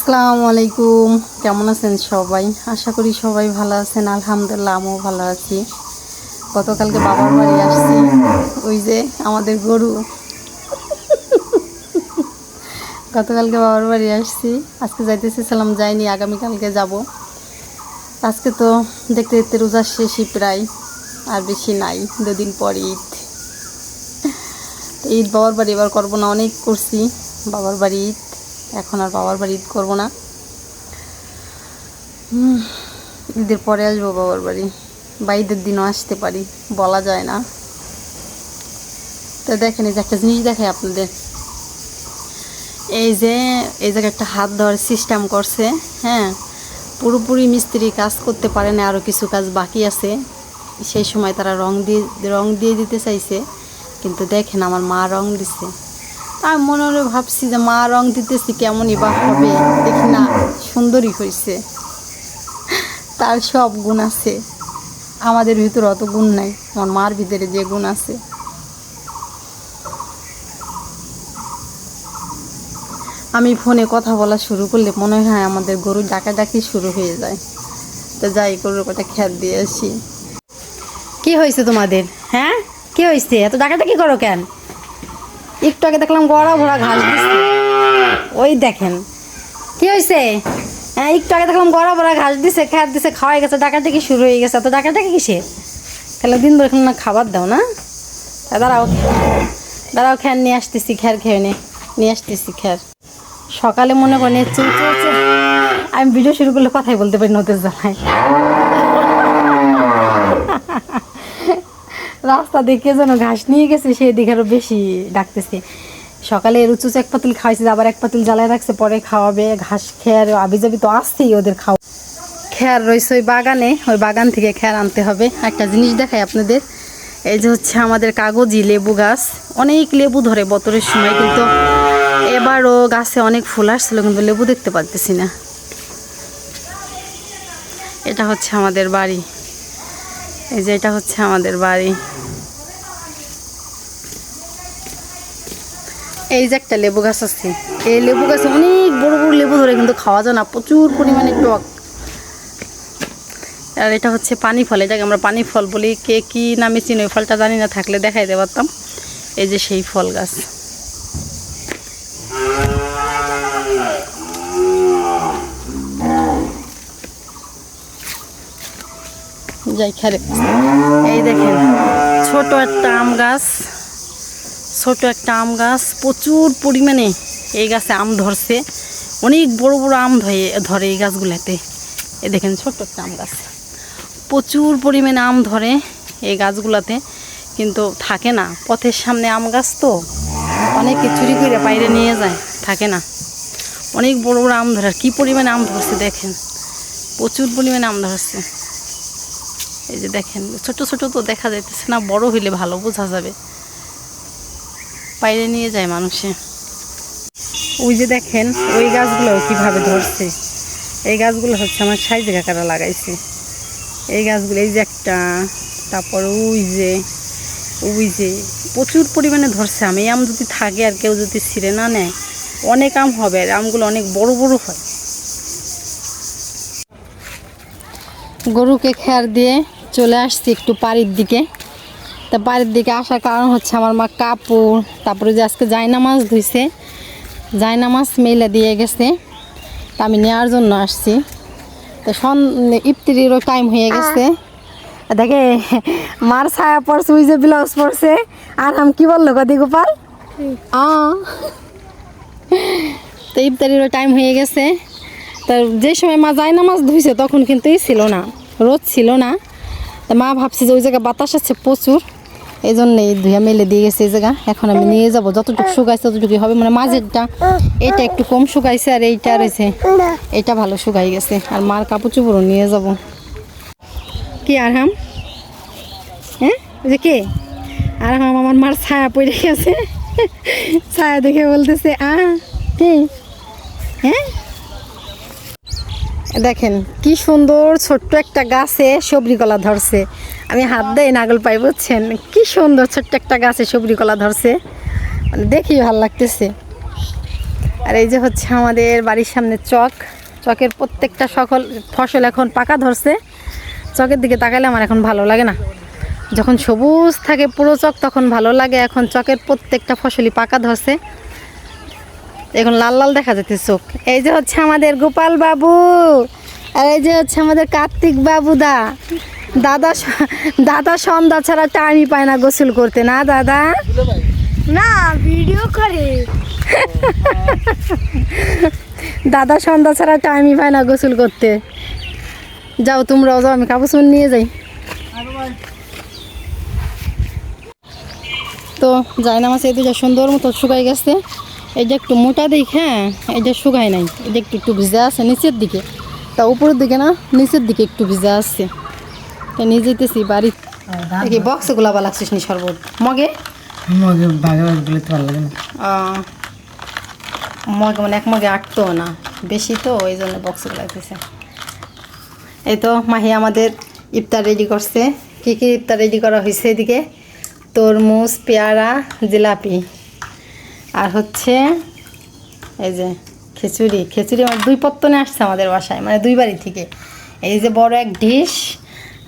আসসালামু আলাইকুম, কেমন আছেন সবাই? আশা করি সবাই ভালো আছেন। আলহামদুলিল্লাহ আমিও ভালো আছি। গতকালকে বাবার বাড়ি আসছি, ওই যে আমাদের গরু। গতকালকে বাবার বাড়ি আসছি, আজকে যাইতেছিলাম, যাইনি, আগামীকালকে যাব। আজকে তো দেখতে দেখতে রোজার শেষই প্রায়, আর বেশি নাই, 2 দিন পর ঈদ। ঈদ বাবার বাড়ি এবার করবো না, অনেক করছি বাবার বাড়ি ঈদ, এখন আর বাবার বাড়ি ঈদ করবো না। ঈদের পরে আসবো বাবার বাড়ি, বা ঈদের দিনও আসতে পারি, বলা যায় না। তো দেখেন, এই যে একটা জিনিস দেখাই আপনাদের, এই জায়গায় একটা হাত ধোয়ার সিস্টেম করছে। হ্যাঁ, পুরোপুরি মিস্ত্রি কাজ করতে পারে না, আরও কিছু কাজ বাকি আছে। সেই সময় তারা রং দিয়ে দিতে চাইছে, কিন্তু দেখেন আমার মা রং দিছে। আমি মনে মনে ভাবছি যে মা রং দিতেছি কেমনই বা হবে, দেখি না সুন্দরই হয়েছে। তার সব গুণ আছে, আমাদের ভিতরে অত গুণ নাই, আমার মার ভিতরে যে গুণ আছে। আমি ফোনে কথা বলা শুরু করলে মনে হয় আমাদের গরু ডাকাডাকি শুরু হয়ে যায়। তো যাই, গরুর কথা খেয়াল দিয়ে আসি। কি হয়েছে তোমাদের? হ্যাঁ, কি হয়েছে? এত ডাকাডাকি করো কেন? একটু আগে দেখলাম গড়া ভরা ঘাস দিচ্ছে, ওই দেখেন কি হয়েছে। হ্যাঁ, একটু আগে দেখলাম গড়া ভরা ঘাস দিছে, খ্যার দিছে, খাওয়াই গেছে, ডাকাডাকি শুরু হয়ে গেছে। এত ডাকাডাকি কিসে? তাহলে দিন ধরে না খাবার দাও না? দাঁড়াও দাঁড়াও, খ্যার নিয়ে আসতেছি, খ্যার খেয়ে নিয়ে আসতেছি খ্যার। সকালে মনে করেন চলছে, আমি ভিডিও শুরু করলে কথাই বলতে পারি নতেজ জ্বালায়। রাস্তা দেখে যেন ঘাস নিয়ে গেছে, সেই দিকে আরও বেশি ডাকতেছে। সকালে রুচু এক পাতিল খাওয়াইছে, আবার এক পাতিল জ্বালায় রাখছে, পরে খাওয়াবে। ঘাস খেয়ার আবি যাবি তো আসছেই ওদের খাওয়া। খেয়ার রয়েছে ওই বাগানে, ওই বাগান থেকে খেয়ার আনতে হবে। একটা জিনিস দেখাই আপনাদের, এই যে হচ্ছে আমাদের কাগজি লেবু গাছ, অনেক লেবু ধরে বছরের সময়, কিন্তু এবারও গাছে অনেক ফুল আসছিল, কিন্তু লেবু দেখতে পাচ্ছি না। এটা হচ্ছে আমাদের বাড়ি, এই যে এটা হচ্ছে আমাদের বাড়ি। এই যে একটা লেবু গাছ আছে, এই লেবু গাছে অনেক বড় বড় লেবু ধরে, কিন্তু খাওয়া যায় না, প্রচুর পরিমাণে টক। আর এটা হচ্ছে পানি ফল, এটাকে আমরা পানি ফল বলি। কে কি নামে চিনি ওই ফলটা জানি না, থাকলে দেখাই দিতে পারতাম। এই যে সেই ফল গাছ। যাই খেলে, এই দেখেন ছোট একটা আম গাছ, প্রচুর পরিমাণে এই গাছে আম ধরছে, অনেক বড় বড় আম ধরে এই গাছগুলোতে। এই দেখেন ছোট্ট একটা আম গাছ, প্রচুর পরিমাণে আম ধরে এই গাছগুলোতে, কিন্তু থাকে না। পথের সামনে আম গাছ তো, অনেকে চুরি করে বাইরে নিয়ে যায়, থাকে না। অনেক বড় বড় আম ধরে, কি পরিমাণে আম ধরছে দেখেন, প্রচুর পরিমাণে আম ধরছে। এই যে দেখেন ছোট ছোট তো দেখা যাইতেছে না, বড় হইলে ভালো বোঝা যাবে, বাইরে নিয়ে যায় মানুষে। ওই যে দেখেন ওই গাছগুলো কিভাবে ধরছে, এই গাছগুলো হচ্ছে আমার সাইজ কাকারা লাগাইছে। এই গাছগুলো, এই যে একটা, তারপর ওই যে প্রচুর পরিমাণে ধরছে আম। এই আম যদি থাকে আর কেউ যদি ছিঁড়ে না নেয়, অনেক আম হবে, আর আমগুলো অনেক বড় বড় হয়। গরুকে খেয়ার দিয়ে চলে আসছি একটু বাড়ির দিকে। তা বাড়ির দিকে আসার কারণ হচ্ছে আমার মা কাপড়, তারপরে যে আজকে জায়নামাজ ধুইছে, জায়নামাজ মেলে দিয়ে গেছে, তা আমি নেওয়ার জন্য আসছি। তো ইফতারিরও টাইম হয়ে গেছে। দেখে মার ছায়া পড়ছে, ওই যে ব্লাউজ পড়ছে। আর আমি কি বললো কদি গোপাল, তো ইফতারিরও টাইম হয়ে গেছে। তো যে সময় মা জায়নামাজ ধুইছে তখন কিন্তু ছিল না, রোদ ছিল না। তা মা ভাবছে যে ওই জায়গায় বাতাস আছে প্রচুর, এই জন্যই ধুয়া মেলে দিয়ে গেছে এই জায়গা। এখন আমি নিয়ে যাব, যতটুকু শুকাইছে ততটুকুই হবে, মানে মাঝেরটা এটা একটু কম শুকাইছে, আর এইটা রয়েছে এটা ভালো শুকাই গেছে। আর মার কাপড় চোপড়ও নিয়ে যাব। কি আরহাম? হ্যাঁ, ওই যে কে আরহাম? আমার মার ছায়া পড়ে গেছে, ছায়া দেখে বলতেছে কে? হ্যাঁ, দেখেন কি সুন্দর ছোট্ট একটা গাছে সবরি কলা ধরছে। আমি হাত দিয়ে নাগল পাই, বুঝছেন? কি সুন্দর ছোট্ট একটা গাছে সবরি কলা ধরছে, মানে দেখি ভালো লাগতেছে। আর এই যে হচ্ছে আমাদের বাড়ির সামনে চক, চকের প্রত্যেকটা ফসল এখন পাকা ধরছে। চকের দিকে তাকালে আমার এখন ভালো লাগে না, যখন সবুজ থাকে পুরো চক তখন ভালো লাগে। এখন চকের প্রত্যেকটা ফসলই পাকা ধরছে, এখন লাল লাল দেখা যাচ্ছে চোখ। এই যে হচ্ছে আমাদের গোপাল বাবু, আর এই যে হচ্ছে আমাদের কার্তিক বাবুদা। দাদা সন্ধ্যা ছাড়া টাইমই পায় না গোসল করতে, না দাদা? না, ভিডিও করে। দাদা সন্ধ্যা ছাড়া টাইমই পায় না গোসল করতে। যাও তোমরাও যাও, আমি কাপড় চোপড় নিয়ে যাই। তো যাই না মাছ এই দুটা সুন্দর মতো শুকাই গেছে। এই যে একটু মোটা দিক, হ্যাঁ এই যে শুকায় নাই, এই যে একটু ভিজা আছে নিচের দিকে, তা উপরের দিকে না নিচের দিকে একটু ভিজা আসছে। তো নিয়ে যেতেছি বাড়ি। দেখি বক্সে গোলাপা লাগছিস নি শরবত মগে মগে ভাগে ভাগে দিলে তো ভালো লাগে না। মগে মানে এক মগে আটতো না বেশি, তো ওই জন্য বক্সে লাগতেছে। এই তো মাহি আমাদের ইফতার রেডি করছে। কী কী ইফতার রেডি করা হয়েছে এদিকে? তরমুজ, পেয়ারা, জিলাপি, আর হচ্ছে এই যে খিচুড়ি আমার 2 পত্তনে আসছে আমাদের বাসায়, মানে 2 বাড়ি থেকে। এই যে বড় এক ডিশ,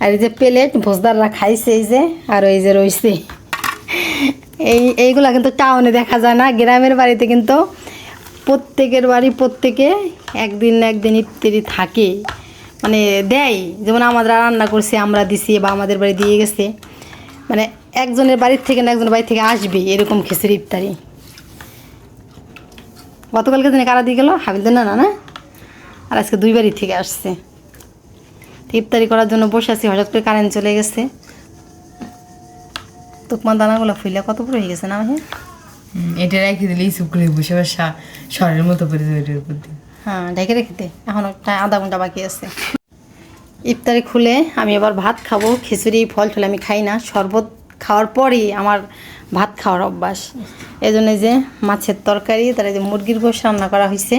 আর এই যে প্লেট ভোজদাররা খাইছে, এই যে আর এই যে রয়েছে। এইগুলা কিন্তু টাউনে দেখা যায় না, গ্রামের বাড়িতে কিন্তু প্রত্যেকের বাড়ি প্রত্যেকে একদিন না একদিন ইফতারি থাকে, মানে দেয়। যেমন আমরা রান্না করছি, আমরা দিছি, বা আমাদের বাড়ি দিয়ে গেছে, মানে একজনের বাড়ির থেকে না একজনের বাড়ি থেকে আসবে এরকম খিচুড়ি ইফতারি। গতকালকে দিনে কারা দিয়ে গেল? হাবিলদের না না, আর আজকে 2 বাড়ি থেকে আসছে। ইফতারি করার জন্য বসে আছি, হঠাৎ করে কারেন্ট চলে গেছে। তুকমান দানাগুলো ফুলে কত বড় হয়ে গেছে না? এটা রেখে দিলে শুকরে বসে বসে শহরের মতো করে দেবে এটার উপর দিয়ে। হ্যাঁ ঢেকে রেখে দে, এখন একটা আধা ঘন্টা বাকি আছে। ইফতারি খুলে আমি এবার ভাত খাবো। খিচুড়ি ফল টল আমি খাই না, শরবত খাওয়ার পরই আমার ভাত খাওয়ার অভ্যাস। এই জন্য যে মাছের তরকারি, তার যে মুরগির গোশ রান্না করা হয়েছে,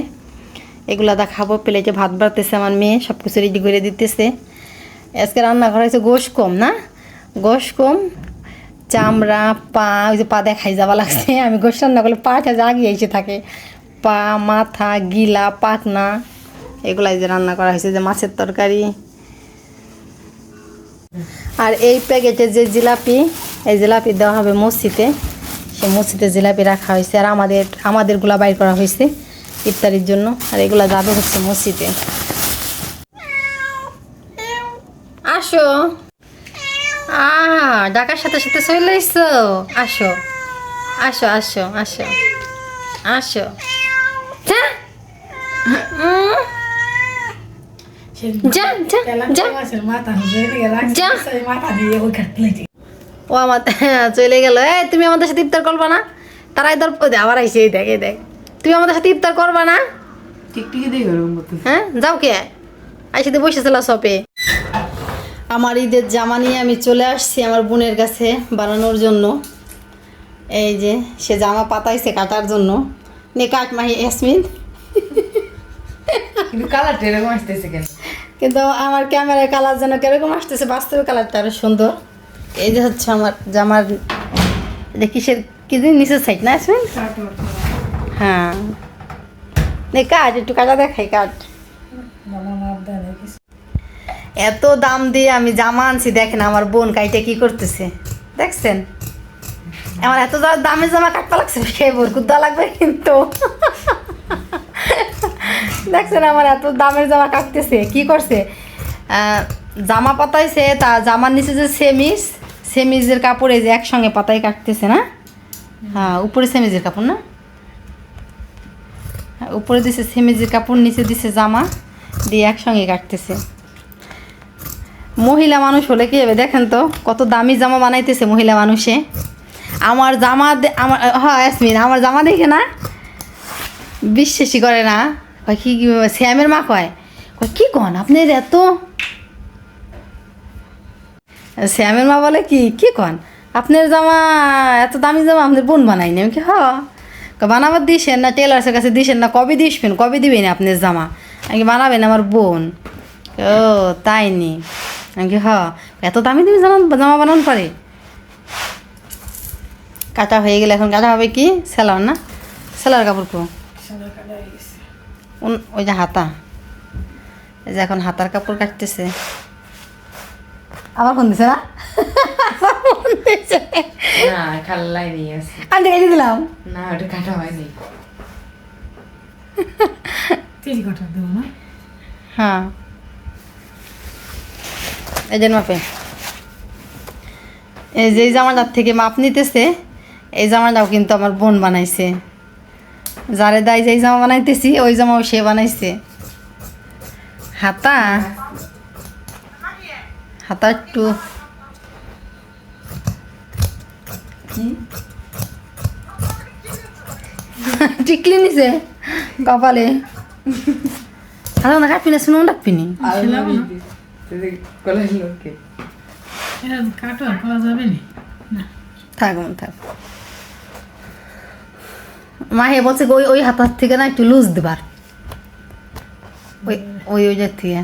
এগুলা দা খাবো। প্লেটে ভাত বাড়তেছে আমার মেয়ে, সব কিছু রেডি করে দিতেছে। আজকে রান্না করা হয়েছে গোশ কম, না গোশ কম, চামড়া পা, ওই যে পা দেখাই যাওয়া লাগছে। আমি গোশ রান্না করলে পাটা জাগিয়ে এসে থাকে, পা, মাথা, গিলা, পাখনা, এগুলাই যে রান্না করা হয়েছে। যে মাছের তরকারি, আর এই প্যাকেটে যে জিলাপি, এই জিলাপি দেওয়া হবে মসজিদে, সে মসজিদে জিলাপি রাখা হয়েছে। আর আমাদেরগুলা বাইর করা হয়েছে ইফতারির জন্য, আর এগুলা যাবে হচ্ছে মসজিদে। আসো, ডাকার সাথে সাথে চলে এসছো। আসো আসো আসো আসো আসো, যা যা যা যা যা। ও আমার চলে গেল। তুমি আমাদের সাথে ইফতার করবা না? তারাই ধর আবার আইসে, এই দেখ এই দেখ, তুমি আমাদের সাথে ইফতার করবা না? হ্যাঁ যাও, কে আইসে বসেছিল শপে। আমার ঈদের জামা নিয়ে আমি চলে আসছি আমার বোনের কাছে বানানোর জন্য। এই যে সে জামা পাতাইছে কাটার জন্য। নে কাট মাহি ইয়াসমিন। কিন্তু কালারটা এরকম আসতেছে কেন? কিন্তু আমার ক্যামেরায় কালার যেন কিরকম আসতেছে, বাস্তবে কালারটা আরো সুন্দর। এই যে হচ্ছে আমার জামার, এটা কিসের কি দিন নিচের সাইড না আসবেন? হ্যাঁ নে কাট, একটু কাটা দেখাই, কাট। এত দাম দিয়ে আমি জামা আনছি, দেখেন আমার বোন কাইটে কি করতেছে, দেখছেন? আমার এত দামের জামা কাটতে লাগছে, সেই বরকুত দেওয়া লাগবে কিন্তু। দেখছেন আমার এত দামের জামা কাটতেছে, কি করছে? জামা পাতাইছে, তা জামার নিচে যে সেমিজের কাপড়, এই যে একসঙ্গে পাতাই কাটতেছে না? হ্যাঁ উপরে সেমিজের কাপড় না, উপরে দিছে সেমিজের কাপড়, নিচে দিছে জামা, দিয়ে একসঙ্গে কাটতেছে। মহিলা মানুষ হলে কি হবে দেখেন তো, কত দামি জামা বানাইতেছে মহিলা মানুষে। আমার জামা আমার, হ্যাঁ ইয়াসমিন, আমার জামা দেখে না বিশ্বাসই করে না। কি শ্যামের মা কয় কি কন আপনার এত, শ্যামের মা বলে কি কন আপনার জামা এত দামি জামা আপনার বোন বানাইনি। আমি কি বানাবার দিয়েছেন না, টেলার্সের কাছে দিয়েছেন না, কবে দিসবেন, কবে দিবেন আপনার জামা? আমি কি বানাবেন আমার বোন? ও তাই নি? আমি কি এত দামি দামি জামা বানান পারে? কাটা হয়ে গেলে এখন কাটা হবে কি সেলার, না সেলার কাপড় কো সাদা কাটা হয়ে গেছে। ওই যে হাতা, এই যে এখন হাতার কাপড় কাটতেছে। আবার ফোন দিছে না? ফোন দিছে। না খাল্লাই নিয়ে আসছে। আমি কেটে দিলাম। না ওটা কাটা হয়নি। টেরিকটার দেবো না? হ্যাঁ, এই যে মাপে, এই যে জামাটার থেকে মাপ নিতেছে, এই জামাটাও কিন্তু আমার বোন বানাইছে। যারে দায় যেই জামা বানাইতেছি ওই জামাও সে বানাইছে। হাতা, হাতা একটু টিকলি নিছে কপালে। হাতা না কাটবি না, শুনুন ডাকবিনি। ছিলাম না। কলাই লোকে এটা কাটো আর করা যাবে না। থাক থাক। মাহে বলছে ওই ওই হাতার থেকে না একটু লুজ দিবার, ওই ওই ওই জায়গা থেকে।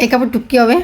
এই কাপড় টুকি হবে,